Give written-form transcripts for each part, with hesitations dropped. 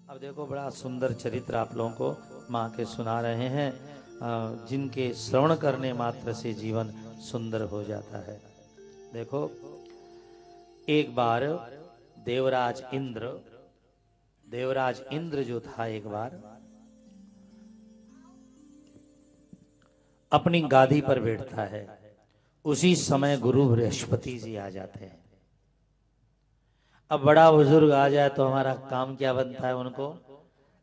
अब देखो, बड़ा सुंदर चरित्र आप लोगों को माँ के सुना रहे हैं, जिनके श्रवण करने मात्र से जीवन सुंदर हो जाता है। देखो, एक बार देवराज इंद्र जो था, एक बार अपनी गादी पर बैठता है। उसी समय गुरु बृहस्पति जी आ जाते हैं। अब बड़ा बुजुर्ग आ जाए तो हमारा काम क्या बनता है? उनको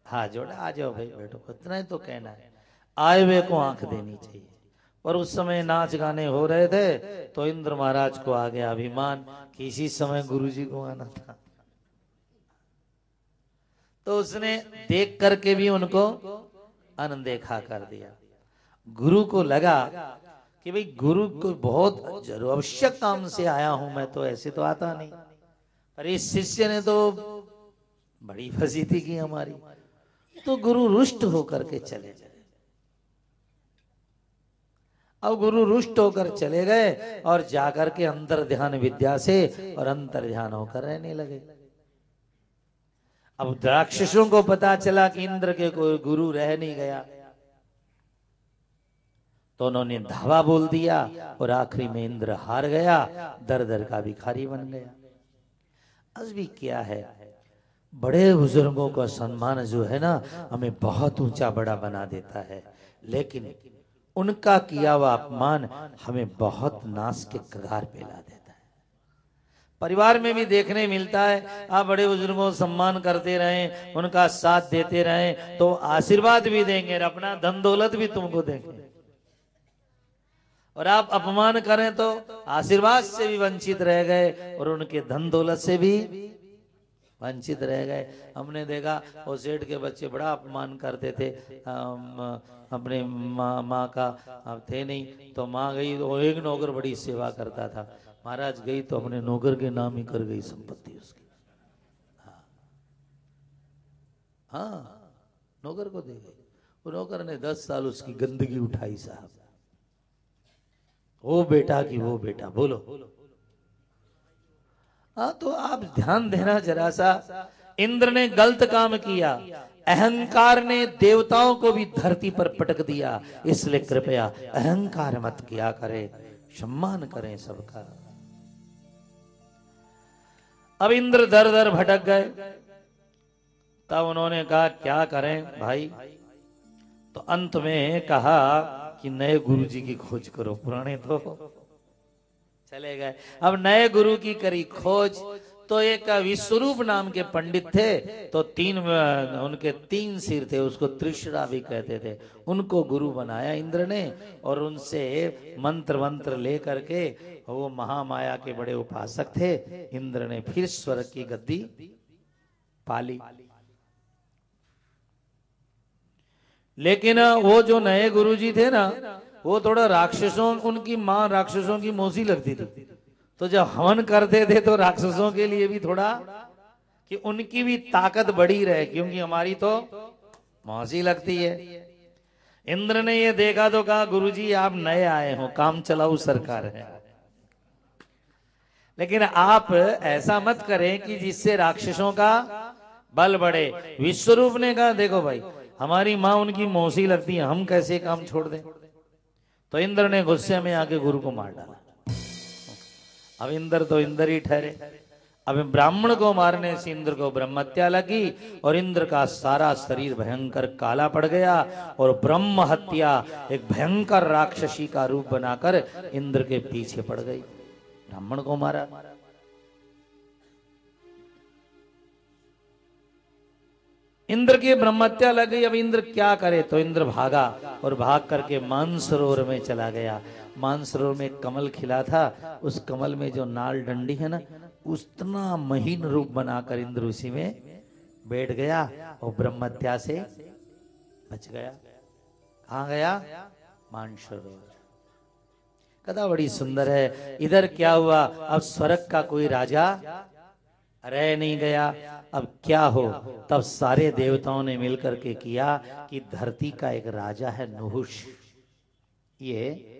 हाथ जोड़ा, आ जाओ भाई बैठो, इतना ही तो कहना है। आए हुए को आंख देनी चाहिए। पर उस समय नाच गाने हो रहे थे तो इंद्र महाराज को आ गया अभिमान कि इसी समय गुरु जी को आना था। तो उसने देख करके भी उनको अनदेखा कर दिया। गुरु को लगा कि भाई गुरु को बहुत जरूर आवश्यक काम से आया हूं मैं, तो ऐसे तो आता नहीं। पर इस शिष्य ने तो बड़ी फजीती की हमारी। तो गुरु रुष्ट होकर के चले गए। अब गुरु रुष्ट होकर चले गए और जाकर के अंतर ध्यान विद्या से और अंतर ध्यान होकर रहने लगे। अब राक्षसों को पता चला कि इंद्र के कोई गुरु रह नहीं गया, तो उन्होंने धावा बोल दिया और आखिरी में इंद्र हार गया, दर दर का भिखारी बन गया। आज भी क्या है, बड़े बुजुर्गों का सम्मान जो है ना, हमें बहुत ऊंचा बड़ा बना देता है, लेकिन उनका किया हुआ अपमान हमें बहुत नाश के कगार पे ला देता है। परिवार में भी देखने मिलता है, आप बड़े बुजुर्गों को सम्मान करते रहें, उनका साथ देते रहें तो आशीर्वाद भी देंगे और अपना धन दौलत भी तुमको देंगे। और आप अपमान करें तो आशीर्वाद से भी वंचित रह गए और उनके धन दौलत से भी वंचित रह गए। हमने देखा वो सेठ के बच्चे बड़ा अपमान करते थे अपने माँ का। अब थे नहीं तो माँ गई तो एक नौकर बड़ी सेवा करता था। महाराज गई तो अपने नौकर के नाम ही कर गई संपत्ति उसकी। हाँ, नौकर को दे गई। वो नौकर ने 10 साल उसकी गंदगी उठाई साहब। वो बेटा की वो बेटा, बोलो। हाँ, तो आप ध्यान देना जरा सा, इंद्र ने गलत काम किया, अहंकार ने देवताओं को भी धरती पर पटक दिया। इसलिए कृपया अहंकार मत किया करें, सम्मान करें सबका। अब इंद्र दर दर भटक गए। तब उन्होंने कहा क्या करें भाई? तो अंत में कहा कि नए गुरु जी की खोज करो, पुराने तो चले गए। अब नए गुरु की करी खोज। तो एक विश्वरूप नाम के पंडित थे, तो उनके 3 सिर थे, उसको त्रिशरा भी कहते थे। उनको गुरु बनाया इंद्र ने और उनसे मंत्र ले करके, वो महामाया के बड़े उपासक थे, इंद्र ने फिर स्वर्ग की गद्दी पाली। लेकिन वो जो नए गुरुजी थे ना, वो थोड़ा उनकी माँ राक्षसों की मौसी लगती थी। तो जब हवन करते थे तो राक्षसों के लिए भी थोड़ा कि उनकी भी ताकत बढ़ी रहे, क्योंकि हमारी तो मौसी लगती है। इंद्र ने ये देखा तो कहा गुरुजी आप नए आए हो, काम चलाऊ सरकार है, लेकिन आप ऐसा मत करें कि जिससे राक्षसों का बल बढ़े। विश्वरूप ने कहा देखो भाई, हमारी माँ उनकी मौसी लगती है, हम कैसे काम छोड़ दें? तो इंद्र ने गुस्से में आके गुरु को मार डाला। अब इंद्र तो इंद्र ही ठहरे। अब ब्राह्मण को मारने से इंद्र को ब्रह्महत्या लगी और इंद्र का सारा शरीर भयंकर काला पड़ गया और ब्रह्म हत्या एक भयंकर राक्षसी का रूप बनाकर इंद्र के पीछे पड़ गई। ब्राह्मण को मारा। इंद्र की ब्रह्महत्या लग गई। अब इंद्र क्या करे? तो इंद्र भागा और भाग करके मानसरोवर में चला गया। मानसरोवर में कमल खिला था, उस कमल में जो नाल डंडी है ना, उतना महीन रूप बनाकर इंद्र उसी में बैठ गया और ब्रह्महत्या से बच गया। कहाँ गया? मानसरोवर। कथा बड़ी सुंदर है। इधर क्या हुआ? अब स्वर्ग का कोई राजा रह नहीं गया। अब क्या हो? तब सारे देवताओं ने मिलकर के किया कि धरती का एक राजा है नहुष। ये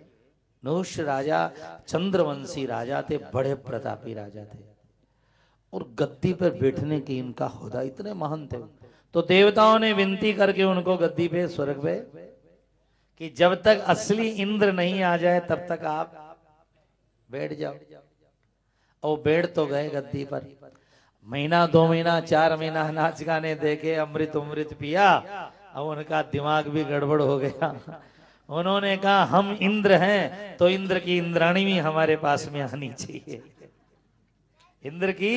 नहुष राजा चंद्रवंशी राजा थे, बड़े प्रतापी राजा थे और गद्दी पर बैठने की इनका होदा, इतने महान थे। तो देवताओं ने विनती करके उनको गद्दी पे, स्वर्ग पे, कि जब तक असली इंद्र नहीं आ जाए तब तक आप बैठ जाओ। और बैठ तो गए गद्दी पर। महीना, 2 महीना, 4 महीना नाच गाने देखे, अमृत अमृत पिया। अब उनका दिमाग भी गड़बड़ हो गया। उन्होंने कहा हम इंद्र हैं तो इंद्र की इंद्राणी भी हमारे पास में आनी चाहिए। इंद्र की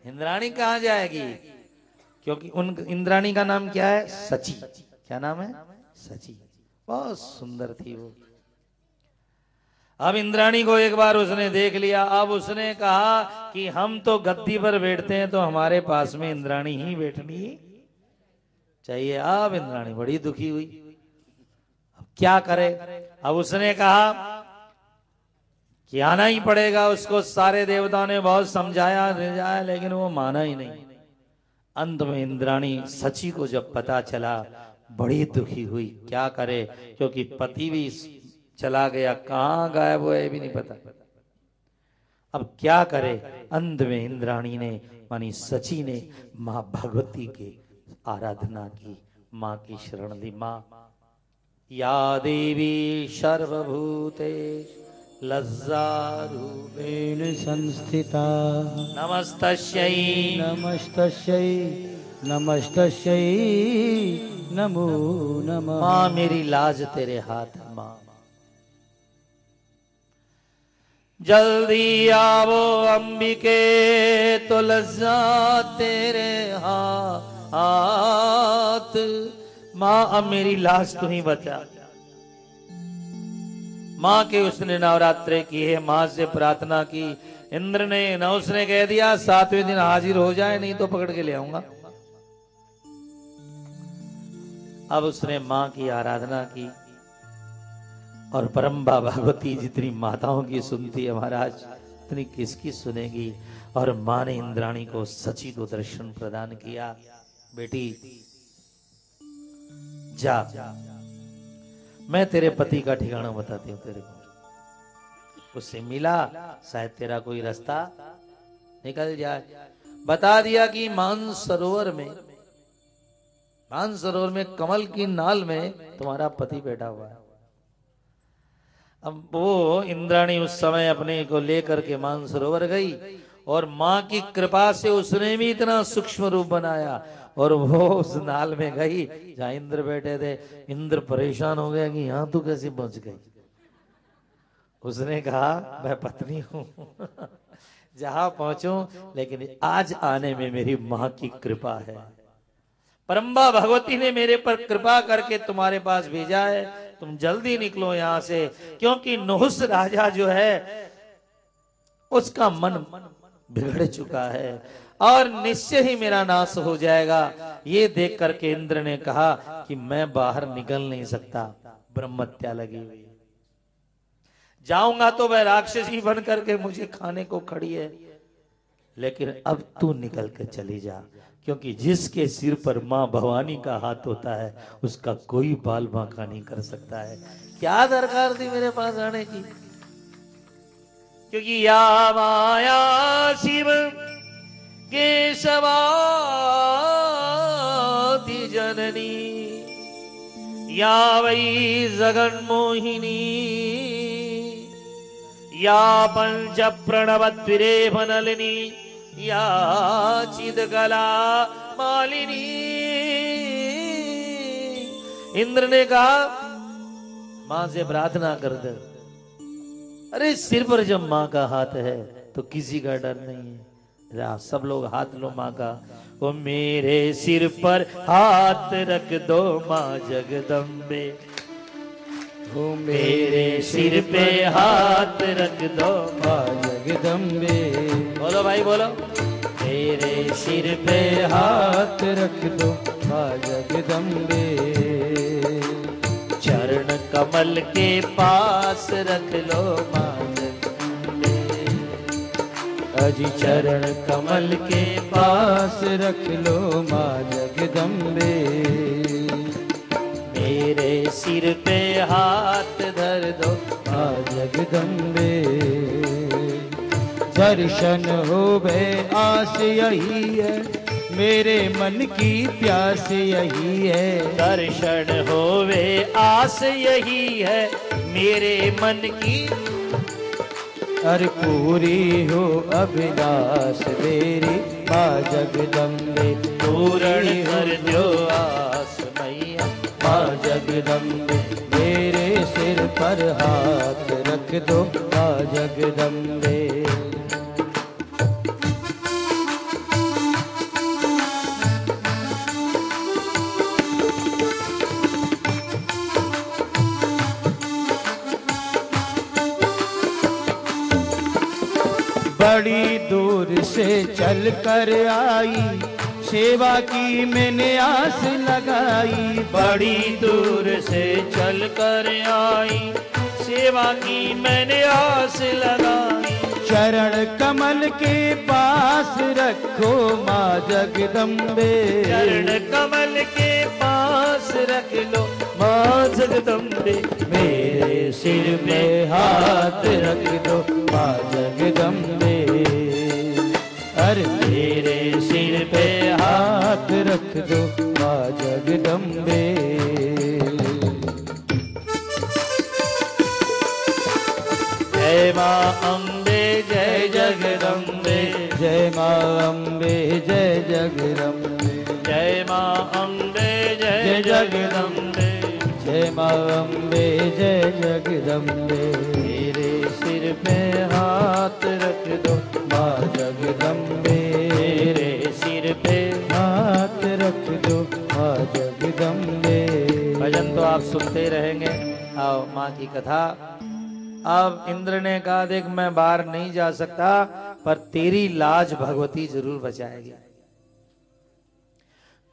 इंद्राणी कहाँ जाएगी? क्योंकि उन इंद्राणी का नाम क्या है? सची। क्या नाम है? सची। बहुत सुंदर थी वो। अब इंद्राणी को एक बार उसने देख लिया। अब उसने कहा कि हम तो गद्दी पर बैठते हैं तो हमारे पास में इंद्राणी ही बैठनी चाहिए। अब इंद्राणी बड़ी दुखी हुई, अब क्या करे? अब उसने कहा कि आना ही पड़ेगा उसको। सारे देवताओं ने बहुत समझाया लेकिन वो माना ही नहीं। अंत में इंद्राणी सची को जब पता चला, बड़ी दुखी हुई। क्या करे? क्योंकि पति भी चला गया, कहां गायब हुआ ये भी नहीं पता। अब क्या करे? अंत में इंद्राणी ने, मानी सची ने, मां भगवती की आराधना की, मां की शरण ली। मां या देवी सर्वभूते लज्जारूपेण संस्थिता नमस्तस्यै नमस्तस्यै नमस्तस्यै नमो नमः। मां मेरी लाज तेरे हाथ। मां जल्दी आवो अंबिके, तो लज्जा तेरे हाथ। मां अब मेरी लाज तू ही बचा। मां के उसने नवरात्रे की है, मां से प्रार्थना की। इंद्र ने न उसने कह दिया 7वें दिन हाजिर हो जाए, नहीं तो पकड़ के ले आऊंगा। अब उसने मां की आराधना की। और परम्बा भगवती जितनी माताओं की सुनती है महाराज, इतनी किसकी सुनेगी। और मां ने इंद्राणी को, सची को दर्शन प्रदान किया। बेटी जा, मैं तेरे पति का ठिकाना बताती हूँ तेरे को। उससे मिला, शायद तेरा कोई रास्ता निकल जाए। बता दिया कि मानसरोवर में कमल की नाल में तुम्हारा पति बैठा हुआ है। अब वो इंद्राणी उस समय अपने को लेकर के मानसरोवर गई और मां की कृपा से उसने भी इतना सूक्ष्म रूप बनाया और वो उस नाल में गई जहां इंद्र बैठे थे। इंद्र परेशान हो गया कि यहां तू कैसे पहुंच गई। उसने कहा मैं पत्नी हूं जहां पहुंचूं, लेकिन आज आने में मेरी मां की कृपा है। परम्बा भगवती ने मेरे पर कृपा करके तुम्हारे पास भेजा है। तुम जल्दी निकलो यहां से, क्योंकि नहुस राजा जो है उसका मन बिगड़ चुका है और निश्चय ही मेरा नाश हो जाएगा। ये देख करके इंद्र ने कहा कि मैं बाहर निकल नहीं सकता, ब्रह्मत्या लगी हुई, जाऊंगा तो वह राक्षसी बन करके मुझे खाने को खड़ी है। लेकिन अब तू निकल के चली जा, क्योंकि जिसके सिर पर मां भवानी का हाथ होता है उसका कोई बाल बांका नहीं कर सकता है। क्या दरकार थी मेरे पास आने की? क्योंकि या माया शिव केशवादि जननी, या वै जगन मोहिनी, या पंच प्रणव त्विरेफनलिनी, या चिदकला मालिनी। इंद्र ने कहा मां से प्रार्थना कर दे। अरे सिर पर जब मां का हाथ है तो किसी का डर नहीं है। सब लोग हाथ लो मां का। वो मेरे सिर पर हाथ रख दो मां जगदम्बे, वो मेरे सिर पे हाथ रख दो मां जगदम्बे। बोलो भाई बोलो। मेरे सिर पे हाथ रख दो मां जगदम्बे, चरण कमल के पास रख लो मां जगदम्बे। अजी चरण कमल के पास रख लो मां जगदम्बे। मेरे सिर पे हाथ धर दो मां जगदम्बे। दर्शन हो बे आस यही है, मेरे मन की प्यास यही है। दर्शन होवे आस यही है मेरे मन की। अरे पूरी हो अभिलाष मेरी माँ जगदम्बे, पूर्ण कर दो आस मैया माँ जगदम्बे। मेरे सिर पर हाथ रख दो माँ जगदम्बे। बड़ी दूर से चल कर आई, सेवा की मैंने आस लगाई। बड़ी दूर से चल कर आई, सेवा की मैंने आस लगाई। चरण कमल के पास रखो माँ जगदम्बे, चरण कमल के पास रख लो माँ जगदम्बे। मेरे सिर में हाथ रख दो माँ जगदम्बे। अरे मेरे सिर पे हाथ रख दो माँ जगदम्बे। जय माँ अम्बे जय जगदम्बे, जय माँ अम्बे जय जगदम्बे, जय माँ अम्बे जय जगदम्बे, जय माँ अम्बे जय जगदम्बे। मेरे सिर पे हाथ रख दो माँ जगदम्बे, मेरे सिर पे। हाथ रख दो माँ जगदम्बे। भजन तो आप सुनते रहेंगे। आओ माँ की कथा। अब इंद्र ने कहा देख मैं बाहर नहीं जा सकता, पर तेरी लाज भगवती जरूर बचाएगी,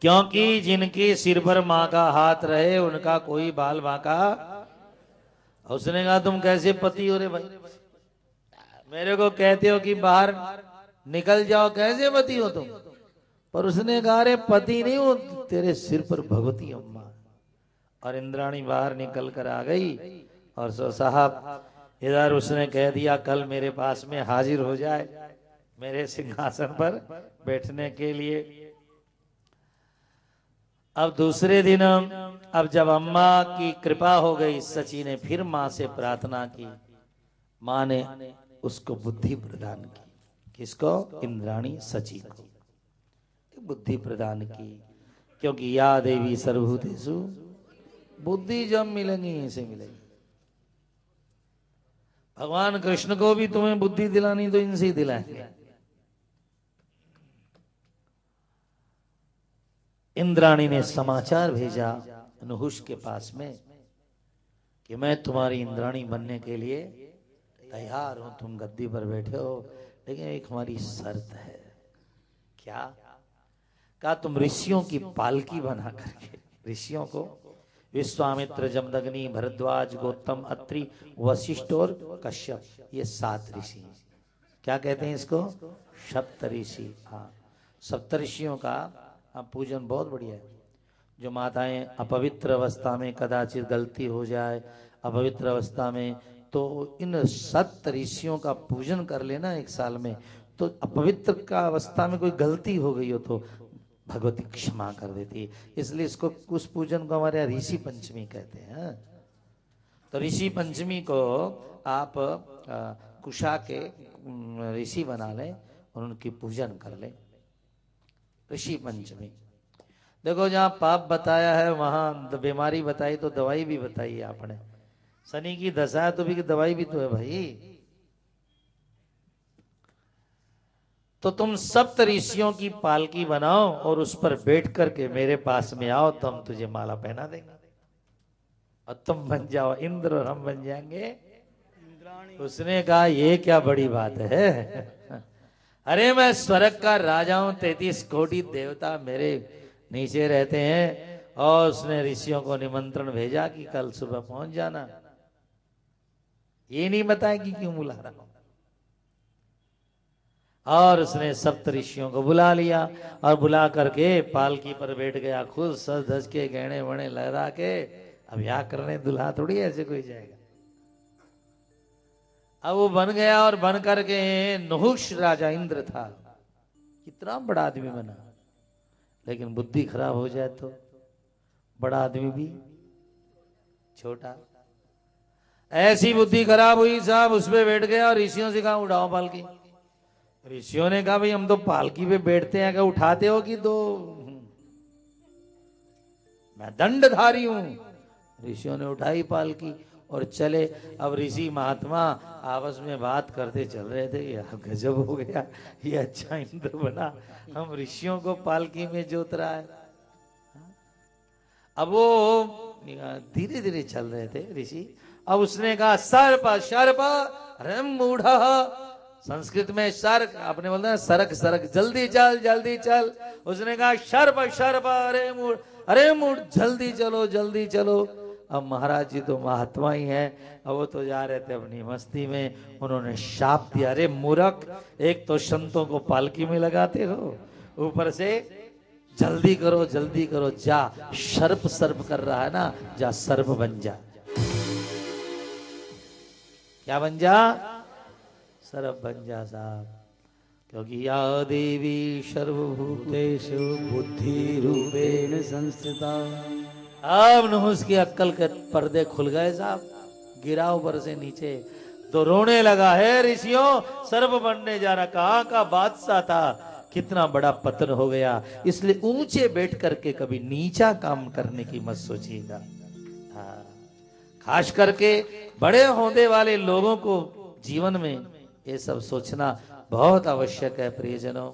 क्योंकि जिनके सिर पर माँ का हाथ रहे उनका कोई बाल बांका। उसने कहा तुम कैसे पति हो रे भाई, मेरे को कहते हो कि बाहर निकल जाओ, कैसे पति हो तुम। पर उसने कहा रे पति नहीं हो, तेरे सिर पर भगवती अम्मा। और इंद्राणी बाहर निकल कर आ गई और सो साहब इधर उसने कह दिया कल मेरे पास में हाजिर हो जाए मेरे सिंहासन पर बैठने के लिए। अब दूसरे दिन अब जब अम्मा की कृपा हो गई, सची ने फिर माँ से प्रार्थना की। माँ ने उसको बुद्धि प्रदान की। किसको? इंद्राणी सची को बुद्धि प्रदान की, क्योंकि या देवी सर्वभूतेषु बुद्धि जब मिलेंगी इसे मिलेगी। भगवान कृष्ण को भी तुम्हें बुद्धि दिलानी तो इनसे ही दिलाएंगे। इंद्राणी ने समाचार भेजा नहुष के पास में कि मैं तुम्हारी इंद्राणी बनने के लिए तैयार हूं, तुम गद्दी पर बैठे हो, लेकिन एक हमारी शर्त है। क्या? कहा तुम ऋषियों की पालकी बना करके, ऋषियों को विश्वामित्र, जमदग्नि, भरद्वाज, गौतम, अत्रि, वशिष्ठ और कश्यप, ये 7 ऋषि। क्या कहते हैं इसको? सप्तऋषि। हाँ, सप्तऋषियों का पूजन बहुत बढ़िया है। जो माताएं अपवित्र अवस्था में कदाचित गलती हो जाए, अपवित्र अवस्था में, तो इन 7 ऋषियों का पूजन कर लेना एक साल में, तो अपवित्र का अवस्था में कोई गलती हो गई हो तो भगवती क्षमा कर देती है। इसलिए इसको, उस पूजन को हमारे यहाँ ऋषि पंचमी कहते हैं। तो ऋषि पंचमी को आप कुशा के ऋषि बना लें और उनकी पूजन कर लें। ऋषि पंचमी। देखो जहाँ पाप बताया है वहां बीमारी बताई तो दवाई भी बताई है आपने। शनि की दशा है तो भी दवाई भी तो है भाई। तो तुम 7 ऋषियों की पालकी बनाओ और उस पर बैठ करके मेरे पास में आओ, तो हम तुझे माला पहना देंगे और तुम बन जाओ इंद्र और हम बन जाएंगे। उसने कहा ये क्या बड़ी बात है, अरे मैं स्वर्ग का राजा हूं, 33 कोटि देवता मेरे नीचे रहते हैं। और उसने ऋषियों को निमंत्रण भेजा कि कल सुबह पहुंच जाना। ये नहीं बताया कि क्यों बुला रहा हूं। और उसने 7 ऋषियों को बुला लिया और बुला करके पालकी पर बैठ गया, खुद सज धज के गहने वहने लहरा के। अब यहाँ करने दुल्हा थोड़ी ऐसे कोई जाएगा। अब वो बन गया और बन करके नहुष राजा इंद्र था, कितना बड़ा आदमी बना। लेकिन बुद्धि खराब हो जाए तो बड़ा आदमी भी छोटा। ऐसी बुद्धि खराब हुई साहब, उस पे बैठ गया और ऋषियों से कहा उठाओ पालकी। ऋषियों ने कहा भाई हम तो पालकी पे बैठते हैं, क्या उठाते हो कि तो मैं दंडधारी हूं। ऋषियों ने उठाई पालकी और चले। अब ऋषि महात्मा आपस में बात करते चल रहे थे, यार गजब हो गया, ये अच्छा इंद्र बना, हम ऋषियों को पालकी में जोत रहा है। अब वो धीरे धीरे चल रहे थे ऋषि। अब उसने कहा सर्प सर्प, अरे मूढ़ा, संस्कृत में सर्क, आपने बोलता है सरक सरक, जल्दी चल जल्दी चल। उसने कहा सर्प सर्प, अरे मूढ़, अरे मूढ़, जल्दी चलो जल्दी चलो। अब महाराज जी तो महात्मा ही हैं, अब वो तो जा रहे थे अपनी मस्ती में, उन्होंने शाप दिया, अरे मूर्ख, एक तो संतों को पालकी में लगाते हो, ऊपर से जल्दी करो, जा सर्प सर्प कर रहा है ना, जा सर्प बन जा। क्या बन जा? सर्प बन जा साहब, क्योंकि या देवी सर्वभूतेषु बुद्धि रूपेण संस्थिता। अब नहुस की अक्कल के पर्दे खुल गए साहब, गिरा ऊपर से नीचे तो रोने लगा, है ऋषियों सर्प बनने जा रहा, कहाँ का बादशाह था, कितना बड़ा पतन हो गया। इसलिए ऊंचे बैठ करके कभी नीचा काम करने की मत सोचिएगा। खास करके बड़े होने वाले लोगों को जीवन में ये सब सोचना बहुत आवश्यक है। प्रियजनों,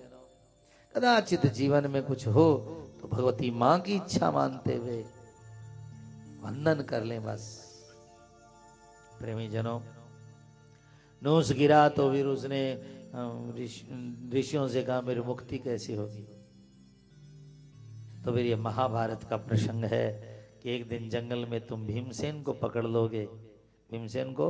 कदाचित जीवन में कुछ हो तो भगवती मां की इच्छा मानते हुए वंदन कर लें बस। प्रेमी जनों, नूस गिरा तो फिर उसने ऋषियों से कहा मेरी मुक्ति कैसी होगी। तो फिर ये महाभारत का प्रसंग है कि एक दिन जंगल में तुम भीमसेन को पकड़ लोगे। भीमसेन को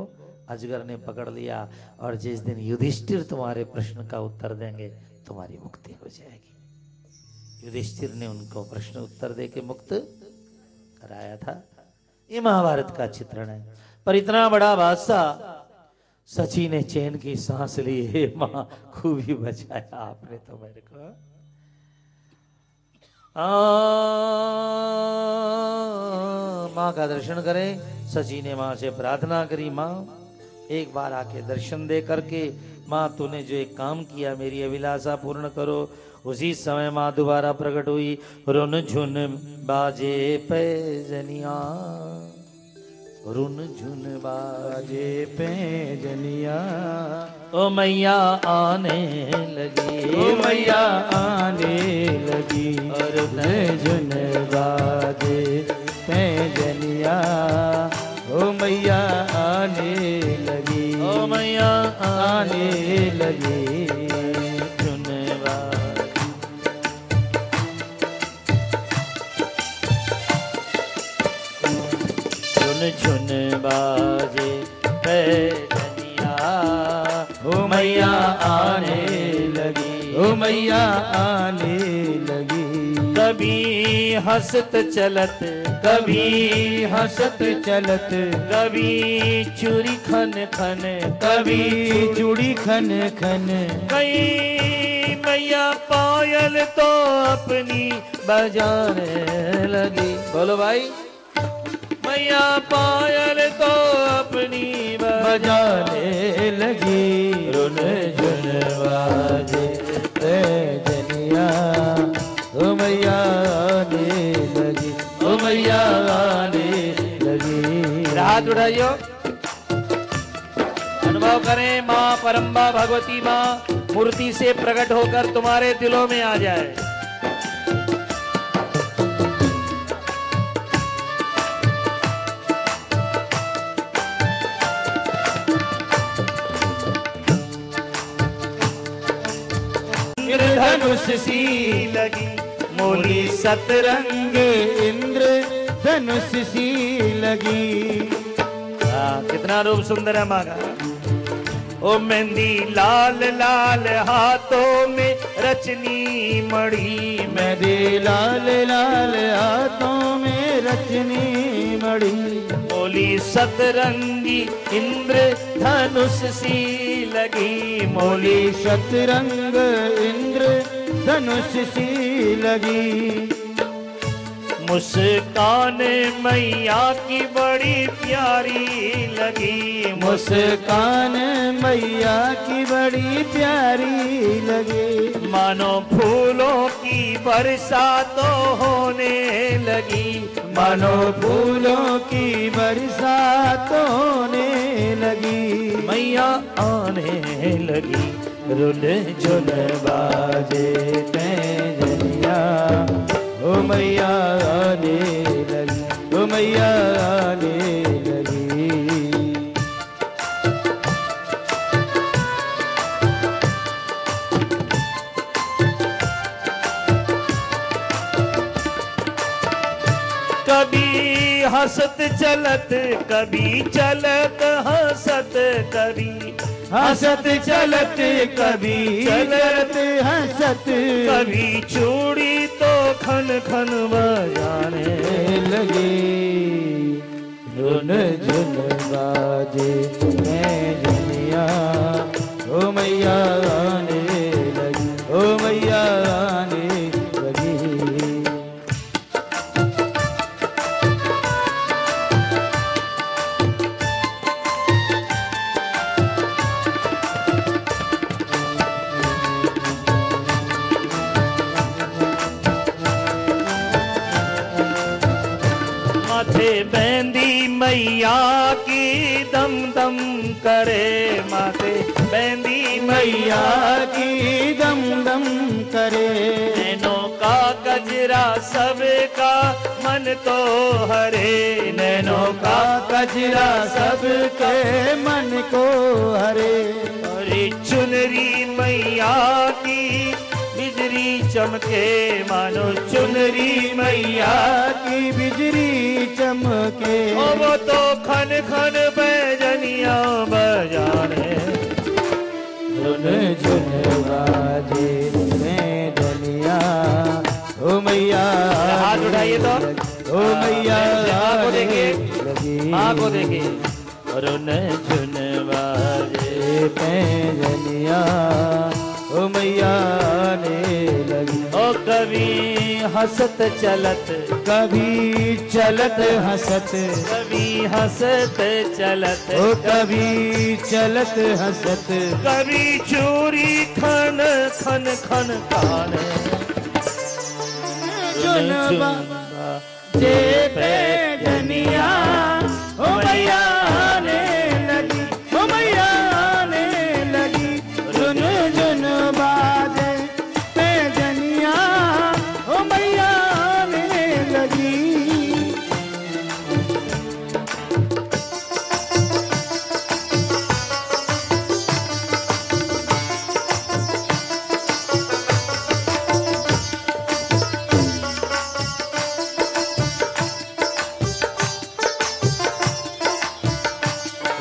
अजगर ने पकड़ लिया, और जिस दिन युधिष्ठिर तुम्हारे प्रश्न का उत्तर देंगे तुम्हारी मुक्ति हो जाएगी। युधिष्ठिर ने उनको प्रश्न उत्तर देके मुक्त कराया था। ये महाभारत का चित्रण है। पर इतना बड़ा बादशाह, सची ने चैन की सांस ली, हे मां खूब ही बचाया आपने तो मेरे को। मां का दर्शन करें। सची ने मां से प्रार्थना करी, मां एक बार आके दर्शन दे करके मां तूने जो एक काम किया मेरी अभिलाषा पूर्ण करो। उसी समय मां दोबारा प्रकट हुई, रुन झुन बाजे पैजनिया, रुन झुन बाजे पैजनिया, ओ मैया आने लगी, ओ मैया आने लगी, और झुन बाजे पैजनिया, ओ मैया आने लगी, ओ मैया आने लगी। झुन बाजे पैजनिया, ओ मैया आने लगी, ओ मैया आने लगी। कभी हंसत चलत, कभी हंसत चलत, कभी चूड़ी खन खन, कभी चूड़ी खन खन, कई मैया पायल तो अपनी बजाने लगी। बोलो भाई, मैया पायल तो अपनी बजाने लगी, रुन झुन बाजे पैजनिया, ओ मैया आने लगी, ओ मैया आने लगी। हाथ उठाइयो, अनुभव करें मां परम्बा भगवती मां मूर्ति से प्रकट होकर तुम्हारे दिलों में आ जाए। धनुष सी लगी मोली सतरंग, इंद्र धनुष सी लगी। कितना रूप सुंदर है माँ का। ओ मेहंदी लाल लाल हाथों में रचनी मड़ी, मेहंदी लाल लाल हाथों में रचनी मड़ी, मोली सतरंगी इंद्र धनुष सी लगी, मोली सतरंग इंद्र धनुष सी लगी। मुस्कान मैया की बड़ी प्यारी लगी। मुस्कान मैया की बड़ी प्यारी लगी। मानो फूलों की बरसात होने लगी। मानो फूलों की बरसात होने लगी। मैया आने लगी। रुन झुन बाजे पैजनिया, ओ मैया आने लगी, ओ मैया आने लगी। कभी हंसत चलत, कभी चलत हंसत, कभी हंसत चलत, कभी चलत हंसत, कभी चूड़ी तो खन खन बजाने लगी। रुन झुन बाजे पैजनिया, ओ मैया आने लगी, ओ मैया आने लगी। माथे बेंदी मैया की दम दम करे। माथे बेंदी मैया की दम दम करे। नैनों का गजरा सबका मन तो हरे। नैनों का गजरा सबके मन को हरे। अरे चुनरी मैया की बिजली चमके। मानो चुनरी मैया की बिजली चमके। ओ वो तो खन खन बैजनिया बजाने। रुन झुन बाजे पैजनिया, ओ मैया हाथ उठाइए तो, ओ मैया माँ को देखिए, लगी। माँ को देखिए। रुन झुन बाजे पैजनिया, ओ मैया आने लगी। ओ कभी हंसत चलत, कभी चलत हंसत, कभी हंसत चलत, ओ कभी चलत हंसत, कभी चूरी खन खन खन काने। झुन बाजे पैजनिया, ओ मैया आने लगी, ओ मैया आने लगी। झुन झुन बाजे पैजनिया, ओ मैया आने लगी।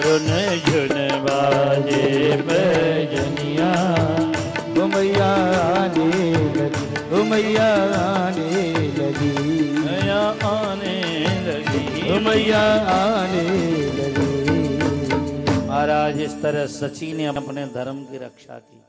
रुन झुन बाजे पैजनिया, ओ मैया आने लगी, ओ मैया आने लगी, मैया आने लगी, ओ मैया आने लगी। महाराज इस तरह सची ने अपने धर्म की रक्षा की।